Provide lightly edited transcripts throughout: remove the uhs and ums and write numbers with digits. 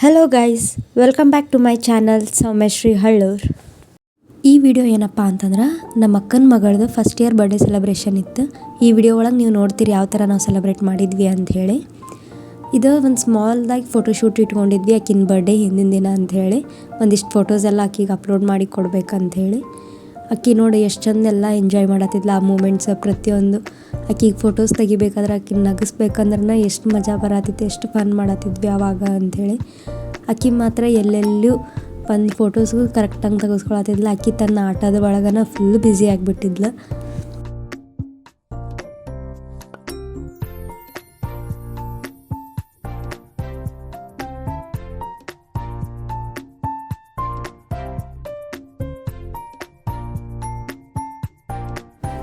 Hello guys, welcome back to my channel Soumyashree Hallur. ಈ video ಏನಪ್ಪ ಅಂತಂದ್ರೆ ನಮ್ಮ ಅಕ್ಕನ ಮಗಳದು ಫಸ್ಟ್ ಇಯರ್ ಬರ್ಡೇ ಸೆಲೆಬ್ರೇಷನ್ ಇತ್ತು. ಈ ವಿಡಿಯೋ ಒಳಗೆ ನೀವು ನೋಡ್ತೀರಿ ಯಾವ ಥರ ನಾವು ಸೆಲೆಬ್ರೇಟ್ ಮಾಡಿದ್ವಿ ಅಂಥೇಳಿ. ಇದು ಒಂದು ಸ್ಮಾಲ್ದಾಗಿ ಫೋಟೋಶೂಟ್ ಇಟ್ಕೊಂಡಿದ್ವಿ ಆಕಿನ ಬರ್ಡೇ ಹಿಂದಿನ ದಿನ ಅಂಥೇಳಿ. ಒಂದಿಷ್ಟು ಫೋಟೋಸ್ ಎಲ್ಲ ಆಕಿಗೆ ಅಪ್ಲೋಡ್ ಮಾಡಿ ಕೊಡ್ಬೇಕಂಥೇಳಿ. ಅಕ್ಕಿ ನೋಡಿ ಎಷ್ಟು ಚಂದ ಎಲ್ಲ ಎಂಜಾಯ್ ಮಾಡತ್ತಿದ್ಲ ಆ ಮೂಮೆಂಟ್ಸ್ ಪ್ರತಿಯೊಂದು. ಆಕಿಗೆ ಫೋಟೋಸ್ ತೆಗಿಬೇಕಾದ್ರೆ ಆಕಿನ ನಗಿಸ್ಬೇಕಂದ್ರೆ ಎಷ್ಟು ಮಜಾ ಬರತ್ತಿತ್ತು, ಎಷ್ಟು ಫನ್ ಮಾಡತ್ತಿದ್ವಿ ಆವಾಗ ಅಂಥೇಳಿ. ಆಕಿ ಮಾತ್ರ ಎಲ್ಲೆಲ್ಲೂ ಒಂದು ಫೋಟೋಸ್ಗೂ ಕರೆಕ್ಟಾಗಿ ತೆಗೆಸ್ಕೊಳತ್ತಿದ್ಲ. ಆಕಿ ತನ್ನ ಆಟದ ಒಳಗನ ಫುಲ್ ಬ್ಯುಸಿ ಆಗಿಬಿಟ್ಟಿದ್ಲು.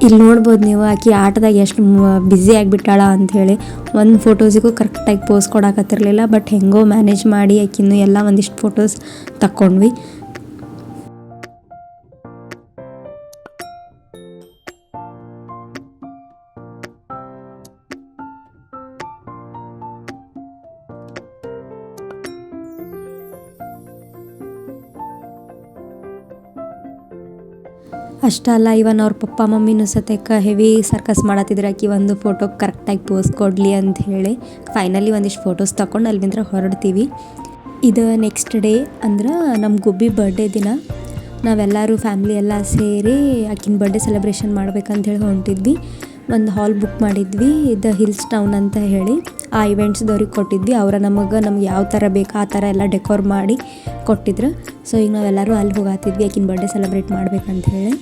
ಇಲ್ಲಿ ನೋಡ್ಬೋದು ನೀವು ಆಕಿ ಆಟದಾಗ ಎಷ್ಟು ಬ್ಯುಸಿ ಆಗಿಬಿಟ್ಟಾಳ ಅಂಥೇಳಿ. ಒಂದು ಫೋಟೋಸಿಗೂ ಕರೆಕ್ಟಾಗಿ ಪೋಸ್ ಕೊಡಾಕತ್ತಿರಲಿಲ್ಲ. ಬಟ್ ಹೆಂಗೋ ಮ್ಯಾನೇಜ್ ಮಾಡಿ ಆಕಿನ್ನು ಎಲ್ಲ ಒಂದಿಷ್ಟು ಫೋಟೋಸ್ ತಕ್ಕೊಂಡ್ವಿ. ಅಷ್ಟಲ್ಲ, ಇವನ್ ಅವ್ರ ಪಪ್ಪ ಮಮ್ಮಿನೂ ಸತೇಕ ಹೆವಿ ಸರ್ಕಸ್ ಮಾಡತ್ತಿದ್ರು ಆಕಿ ಒಂದು ಫೋಟೋ ಕರೆಕ್ಟಾಗಿ ಪೋಸ್ ಕೊಡಲಿ ಅಂತ ಹೇಳಿ. ಫೈನಲಿ ಒಂದಿಷ್ಟು ಫೋಟೋಸ್ ತಗೊಂಡು ಅಲ್ಲಿಂದ ಹೊರಡ್ತೀವಿ. ಇದು ನೆಕ್ಸ್ಟ್ ಡೇ ಅಂದ್ರೆ ನಮ್ಮ ಗುಬ್ಬಿ ಬರ್ಡೇ ದಿನ ನಾವೆಲ್ಲರೂ ಫ್ಯಾಮ್ಲಿ ಎಲ್ಲ ಸೇರಿ ಆಕಿನ ಬರ್ಡೇ ಸೆಲೆಬ್ರೇಷನ್ ಮಾಡ್ಬೇಕಂತ ಹೇಳಿ ಹೊಂಟಿದ್ವಿ. ಒಂದು ಹಾಲ್ ಬುಕ್ ಮಾಡಿದ್ವಿ, ದ ಹಿಲ್ಸ್ ಟೌನ್ ಅಂತ ಹೇಳಿ. ಆ ಇವೆಂಟ್ಸ್ದವ್ರಿಗೆ ಕೊಟ್ಟಿದ್ವಿ. ನಮಗೆ ಯಾವ ಥರ ಬೇಕು ಆ ಥರ ಎಲ್ಲ ಡೆಕೋರ್ ಮಾಡಿ ಕೊಟ್ಟಿದ್ರು. ಸೊ ಈಗ ನಾವೆಲ್ಲರೂ ಅಲ್ಲಿ ಹೋಗಾತಿದ್ವಿ ಆಕಿನ ಬರ್ಡೇ ಸೆಲೆಬ್ರೇಟ್ ಮಾಡ್ಬೇಕಂತ ಹೇಳಿ.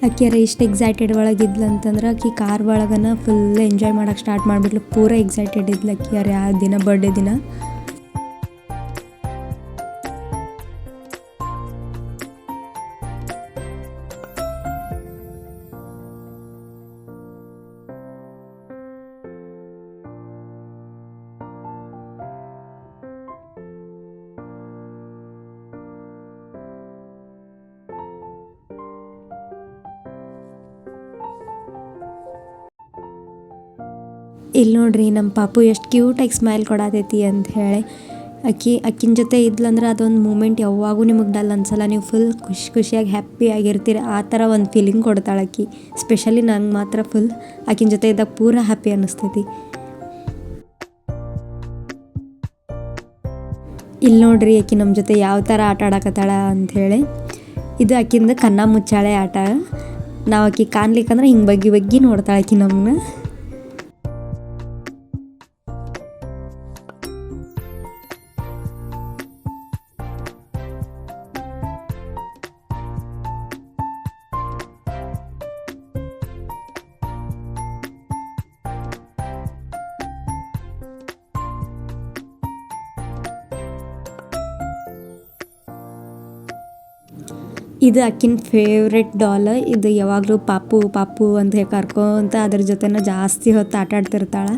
ಆಕಿಯರ ಇಷ್ಟು ಎಕ್ಸೈಟೆಡ್ ಒಳಗಿದ್ಲು ಅಂತಂದ್ರೆ ಆಕಿ ಕಾರ್ ಒಳಗನ ಫುಲ್ ಎಂಜಾಯ್ ಮಾಡೋಕ್ಕೆ ಸ್ಟಾರ್ಟ್ ಮಾಡಿಬಿಟ್ಲು. ಪೂರ ಎಕ್ಸೈಟೆಡ್ ಇದ್ಲು ಆಕಿಯರ ಆ ದಿನ ಬರ್ಡೇ ದಿನ. ಇಲ್ಲಿ ನೋಡ್ರಿ ನಮ್ಮ ಪಾಪು ಎಷ್ಟು ಕ್ಯೂಟಾಗಿ ಸ್ಮೈಲ್ ಕೊಡತೈತಿ ಅಂತ ಹೇಳಿ. ಅಕ್ಕಿನ ಜೊತೆ ಇದ್ಲಂದ್ರೆ ಅದೊಂದು ಮೂಮೆಂಟ್ ಯಾವಾಗೂ ನಿಮಗೆ ಡಲ್ ಅನ್ಸಲ್ಲ. ನೀವು ಫುಲ್ ಖುಷಿಯಾಗಿ ಹ್ಯಾಪಿಯಾಗಿರ್ತೀರಿ. ಆ ಥರ ಒಂದು ಫೀಲಿಂಗ್ ಕೊಡ್ತಾಳೆ ಆಕಿ. ಸ್ಪೆಷಲಿ ನಂಗೆ ಮಾತ್ರ ಫುಲ್ ಆಕಿನ ಜೊತೆ ಇದ್ದಾಗ ಪೂರ ಹ್ಯಾಪಿ ಅನ್ನಿಸ್ತೈತಿ. ಇಲ್ಲಿ ನೋಡ್ರಿ ಆಕಿ ನಮ್ಮ ಜೊತೆ ಯಾವ ಥರ ಆಟ ಆಡಕತ್ತಾಳ ಅಂಥೇಳಿ. ಇದು ಆಕಿಂದ ಕನ್ನ ಮುಚ್ಚಾಳೆ ಆಟ. ನಾವು ಆಕಿ ಕಾಣ್ಲಿಕ್ಕಂದ್ರೆ ಹಿಂಗೆ ಬಗ್ಗಿ ನೋಡ್ತಾಳೆ ಆಕಿ ನಮ್ಮನ್ನ. ಇದು ಆಕಿನ ಫೇವ್ರೆಟ್ ಡಾಲ್. ಇದು ಯಾವಾಗಲೂ ಪಾಪು ಅಂತ ಕರ್ಕೊಂತ ಅದ್ರ ಜೊತೆನ ಜಾಸ್ತಿ ಹೊತ್ತು ಆಟ ಆಡ್ತಿರ್ತಾಳೆ.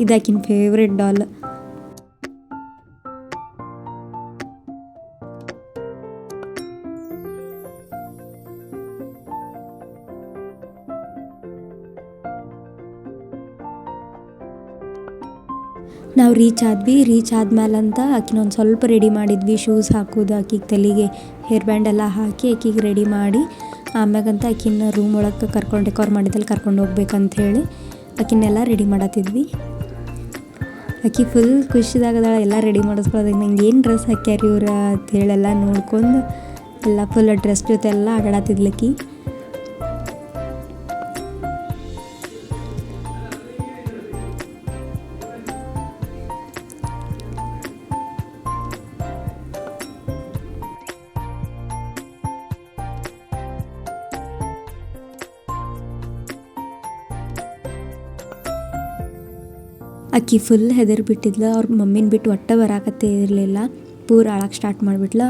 ಇದು ಆಕಿನ ಫೇವ್ರೆಟ್ ಡಾಲ್. ನಾವು ರೀಚ್ ಆದ್ಮೇಲಂತ ಆಕಿನ ಒಂದು ಸ್ವಲ್ಪ ರೆಡಿ ಮಾಡಿದ್ವಿ. ಶೂಸ್ ಹಾಕೋದು, ಆಕಿಗೆ ತಲೆಗೆ ಹೇರ್ ಬ್ಯಾಂಡ್ ಎಲ್ಲ ಹಾಕಿ ಆಕಿಗೆ ರೆಡಿ ಮಾಡಿ ಆಮ್ಯಾಗಂತ ಆಕಿನ ರೂಮ್ ಒಳಗೆ ಡೆಕೋರ್ ಮಾಡಿದಲ್ಲಿ ಕರ್ಕೊಂಡು ಹೋಗ್ಬೇಕಂತ ಹೇಳಿ ಆಕಿನೆಲ್ಲ ರೆಡಿ ಮಾಡತ್ತಿದ್ವಿ. ಆಕಿ ಫುಲ್ ಖುಷಿದಾಗದಾಳ ಎಲ್ಲ ರೆಡಿ ಮಾಡಿಸ್ಕೊಳ್ಳೋದಾಗ. ನಂಗೆ ಏನು ಡ್ರೆಸ್ ಹಾಕ್ಯಾರ ಇವ್ರು ಅಂಥೇಳೆಲ್ಲ ನೋಡ್ಕೊಂಡು ಎಲ್ಲ ಫುಲ್ ಡ್ರೆಸ್ ಜೊತೆ ಎಲ್ಲ ಆಡಾಡತ್ತಿದ್ಲಕ್ಕಿ. ಆಕಿ ಫುಲ್ ಹೆದರ್ ಬಿಟ್ಟಿದ್ಲು. ಅವ್ರ ಮಮ್ಮಿನ ಬಿಟ್ಟು ಒಟ್ಟೆ ಬರಾಕತ್ತೇ ಇರಲಿಲ್ಲ. ಪೂರ ಆಳಕ್ಕೆ ಸ್ಟಾರ್ಟ್ ಮಾಡಿಬಿಟ್ಲ.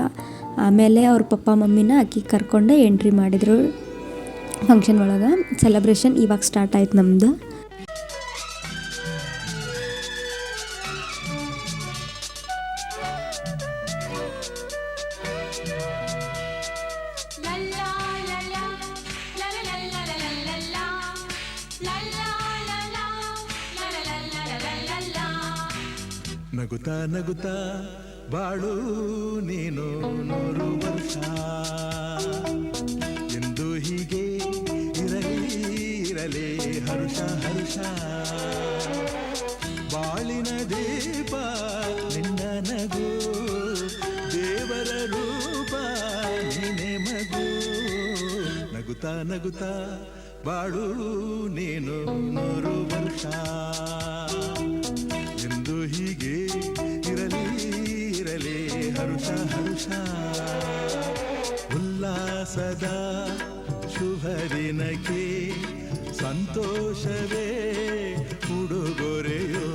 ಆಮೇಲೆ ಅವ್ರ ಪಪ್ಪ ಮಮ್ಮಿನ ಆಕಿ ಕರ್ಕೊಂಡೆ ಎಂಟ್ರಿ ಮಾಡಿದರು ಫಂಕ್ಷನ್ ಒಳಗೆ. ಸೆಲೆಬ್ರೇಷನ್ ಇವಾಗ ಸ್ಟಾರ್ಟ್ ಆಯ್ತು ನಮ್ಮದು. ನಗುತ್ತಾ ನಗುತ್ತಾ ಬಾಳು ನೀನು 100 ವರ್ಷ ಎಂದು ಹೀಗೆ ಇರಲಿ ಹರುಷ ಹರುಷ ಬಾಳಿನ ದೀಪ ನಿನ್ನ ನಗು ದೇವರ ರೂಪ ನೀನೆ ಮಗು ನಗುತ್ತಾ ನಗುತ್ತಾ ಬಾಳು ನೀನು 100 ವರ್ಷ ಎಂದು ಹೀಗೆ ಇರಲಿ ಹರುಷ ಹರುಷ ಉಲ್ಲಾಸದ ಶುಭದಿನಕ್ಕೆ ಸಂತೋಷವೇ ಉಡುಗೊರೆಯೋ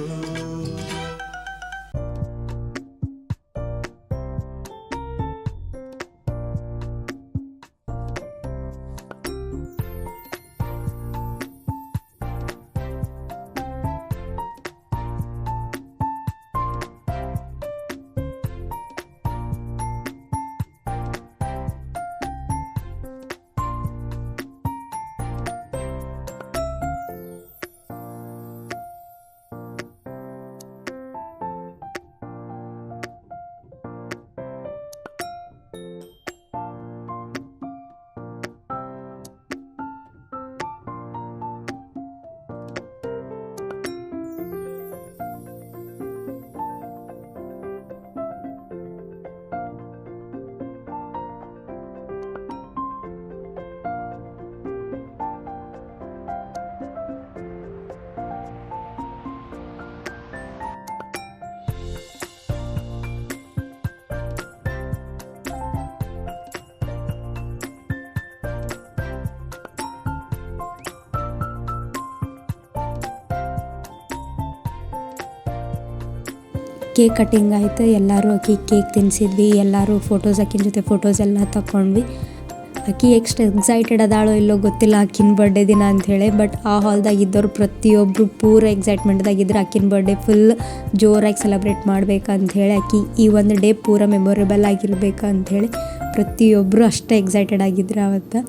ಕೇಕ್ ಕಟ್ಟಿಂಗ್ ಆಯಿತು. ಎಲ್ಲರೂ ಕೇಕ್ ತಿನ್ನಿಸಿದ್ವಿ. ಎಲ್ಲರೂ ಆಕಿನ ಜೊತೆ ಫೋಟೋಸ್ ಎಲ್ಲ ತಗೊಂಡ್ವಿ. ಆಕಿ ಎಷ್ಟು ಎಕ್ಸೈಟೆಡ್ ಅದಾಳೋ ಇಲ್ಲೋ ಗೊತ್ತಿಲ್ಲ ಆಕಿನ ಬರ್ಡೇ ದಿನ ಅಂಥೇಳಿ. ಬಟ್ ಆ ಹಾಲ್ದಾಗ ಇದ್ದವ್ರು ಪ್ರತಿಯೊಬ್ಬರು ಪೂರ ಎಕ್ಸೈಟ್ಮೆಂಟ್ದಾಗಿದ್ರು. ಆಕಿನ ಬರ್ಡೇ ಫುಲ್ ಜೋರಾಗಿ ಸೆಲೆಬ್ರೇಟ್ ಮಾಡ್ಬೇಕಂಥೇಳಿ, ಆಕಿ ಈ ಒಂದು ಡೇ ಪೂರ ಮೆಮೊರೇಬಲ್ ಆಗಿರ್ಬೇಕಂಥೇಳಿ ಪ್ರತಿಯೊಬ್ಬರು ಅಷ್ಟೇ ಎಕ್ಸೈಟೆಡ್ ಆಗಿದ್ರು ಅವತ್ತು.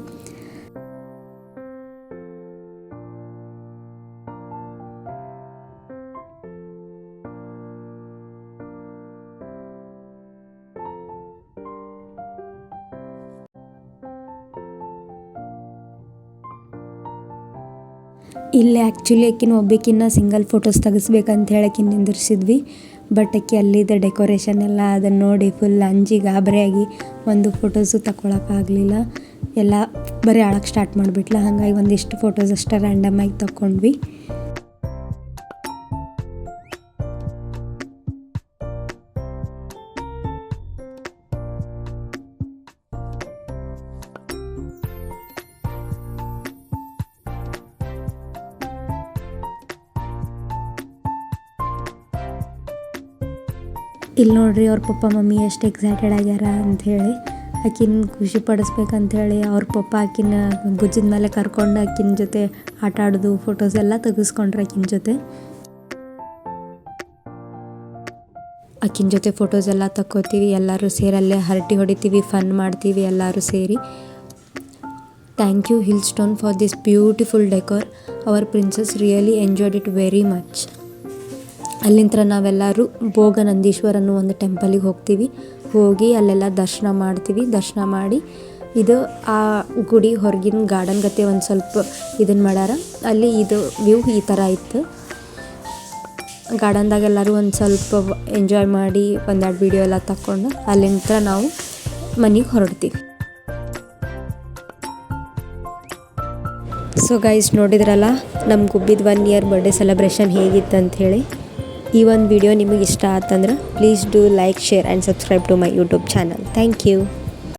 ಇಲ್ಲೇ ಆ್ಯಕ್ಚುಲಿ ಆಕಿನ ಒಬ್ಬಕಿನ್ನ ಸಿಂಗಲ್ ಫೋಟೋಸ್ ತೆಗಿಸ್ಬೇಕಂತ ಹೇಳಕ್ಕೆ ನಿಂದಿರ್ಸಿದ್ವಿ. ಬಟ್ ಆಕಿ ಅಲ್ಲಿದ್ದ ಡೆಕೋರೇಷನ್ ಎಲ್ಲ ಅದನ್ನು ನೋಡಿ ಫುಲ್ ಅಂಜಿ ಗಾಬರಿಯಾಗಿ ಒಂದು ಫೋಟೋಸು ತಗೊಳಕ್ಕಾಗಲಿಲ್ಲ. ಎಲ್ಲ ಬರೀ ಅಳಕ್ಕೆ ಸ್ಟಾರ್ಟ್ ಮಾಡಿಬಿಟ್ಲ. ಹಾಗಾಗಿ ಒಂದಿಷ್ಟು ಫೋಟೋಸ್ ಅಷ್ಟೇ ರ್ಯಾಂಡಮಾಗಿ ತಗೊಂಡ್ವಿ. ಇಲ್ಲಿ ನೋಡ್ರಿ ಅವ್ರ ಪಪ್ಪ ಮಮ್ಮಿ ಎಷ್ಟು ಎಕ್ಸೈಟೆಡ್ ಆಗ್ಯಾರ ಅಂಥೇಳಿ. ಆಕಿನ ಖುಷಿ ಪಡಿಸ್ಬೇಕಂಥೇಳಿ ಅವ್ರ ಪಪ್ಪ ಆಕಿನ ಭುಜದ ಮೇಲೆ ಕರ್ಕೊಂಡು ಆಕಿನ ಜೊತೆ ಆಟ ಆಡೋದು ಫೋಟೋಸ್ ಎಲ್ಲ ತೆಗೆಸ್ಕೊಂಡ್ರೆ ಆಕಿನ ಜೊತೆ ಫೋಟೋಸ್ ಎಲ್ಲ ತಕ್ಕೋತೀವಿ. ಎಲ್ಲರೂ ಸೇರಿ ಅಲ್ಲೇ ಹರಟಿ ಹೊಡಿತೀವಿ, ಫನ್ ಮಾಡ್ತೀವಿ ಎಲ್ಲರೂ ಸೇರಿ. Thank you Hillstone for this beautiful decor. Our princess really enjoyed it very much. ಅಲ್ಲಿಂದ ನಾವೆಲ್ಲರೂ ಭೋಗನಂದೀಶ್ವರ ಅನ್ನೋ ಒಂದು ಟೆಂಪಲಿಗೆ ಹೋಗಿ ಅಲ್ಲೆಲ್ಲ ದರ್ಶನ ಮಾಡ್ತೀವಿ. ದರ್ಶನ ಮಾಡಿ ಇದು ಆ ಗುಡಿ ಹೊರಗಿನ ಗಾರ್ಡನ್ ಗತೆ ಒಂದು ಸ್ವಲ್ಪ ಇದನ್ನು ಮಾಡ್ಯಾರ. ಅಲ್ಲಿ ಇದು ವ್ಯೂ ಈ ಥರ ಇತ್ತು. ಗಾರ್ಡನ್ದಾಗ ಎಲ್ಲರೂ ಒಂದು ಸ್ವಲ್ಪ ಎಂಜಾಯ್ ಮಾಡಿ ಒಂದೆರಡು ವಿಡಿಯೋ ಎಲ್ಲ ತಗೊಂಡು ಅಲ್ಲಿಂದ ನಾವು ಮನೆಗೆ ಹೊರಡ್ತೀವಿ. ಸೊ ಗೈಸ್ ನೋಡಿದ್ರಲ್ಲ ನಮ್ಮ ಗುಬ್ಬಿದ 1 ಇಯರ್ ಬರ್ಡೇ ಸೆಲೆಬ್ರೇಷನ್ ಹೇಗಿತ್ತು ಅಂಥೇಳಿ. ಈ ಒಂದು ವಿಡಿಯೋ ನಿಮಗೆ ಇಷ್ಟ ಆತಂದ್ರೆ please do like, share and subscribe to my YouTube channel. Thank you.